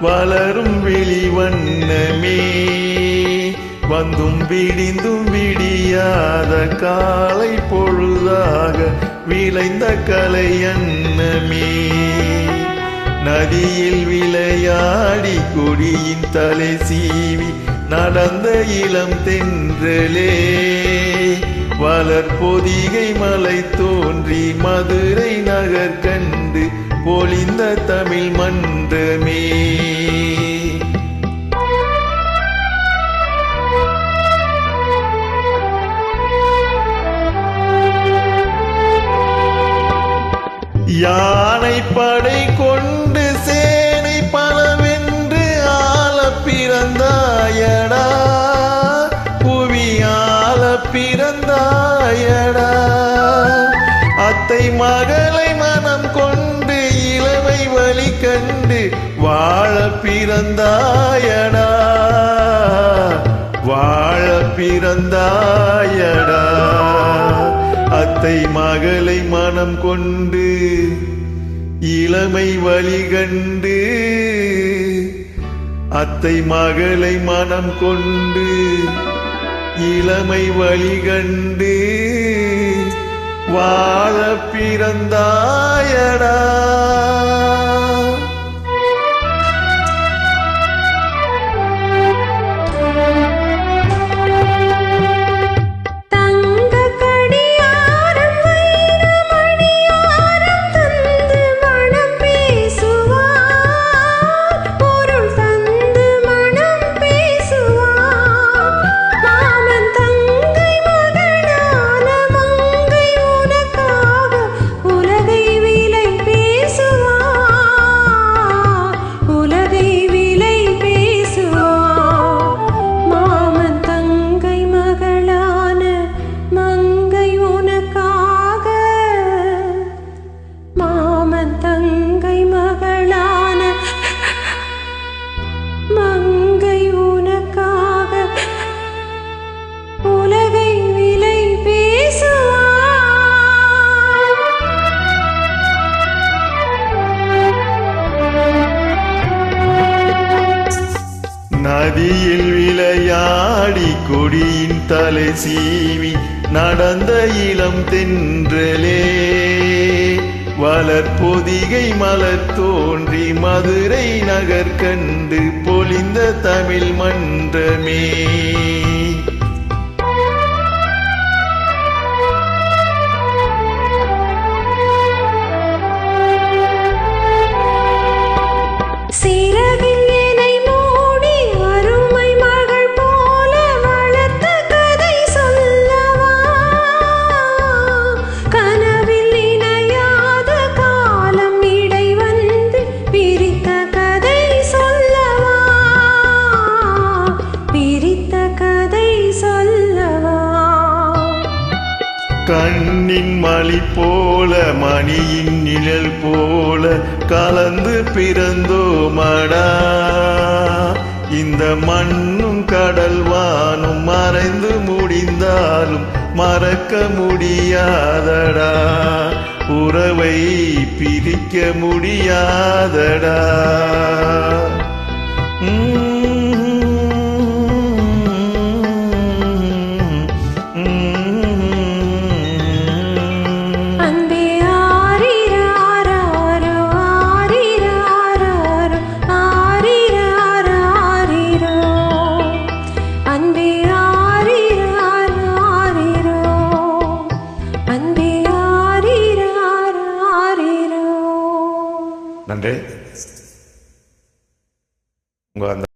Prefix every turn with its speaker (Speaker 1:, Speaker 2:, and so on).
Speaker 1: வளரும் விழிவண்ணமே வந்தும் விடிந்தும் விடியாத காலை பொழுதாக விளைந்த கலை அன்னமே நதியில் விளையாடி கொடியின் தலை சீவி நடந்த இளம் தென்றலே வளர்பொதிகை மலை தோன்றி மதுரை நகர் கண்டு பொழிந்த தமிழ் மன்றமே யானை படை கொண்டு சேனை பலவென்று ஆள பிறந்தாயடா புவி ஆள பிறந்தாயடா அத்தை மகளை மனம் கொண்டு இளமை வழி கண்டு வாழ பிறந்தாயடா வாழ பிறந்தாயடா அத்தை மகளை மனம் கொண்டு இளமை வழி கண்டு அத்தை மகளை மனம் கொண்டு இளமை வழி கண்டு வாழ பிறந்தாயடா நதியில் விளையாடி கொடியின் தலை சீவி நடந்த இளம் தென்றலே வளர்பொதிகை மலர் தோன்றி மதுரை நகர் கண்டு பொழிந்த தமிழ் மன்றமே கண்ணின் மணி போல மணியின் நிழல் போல கலந்து பிறந்தோமடா இந்த மண்ணும் கடல் வானும் மறைந்து முடிந்தாலும் மறக்க முடியாதடா உறவை பிரிக்க முடியாதடா நன்றி. உங்கள்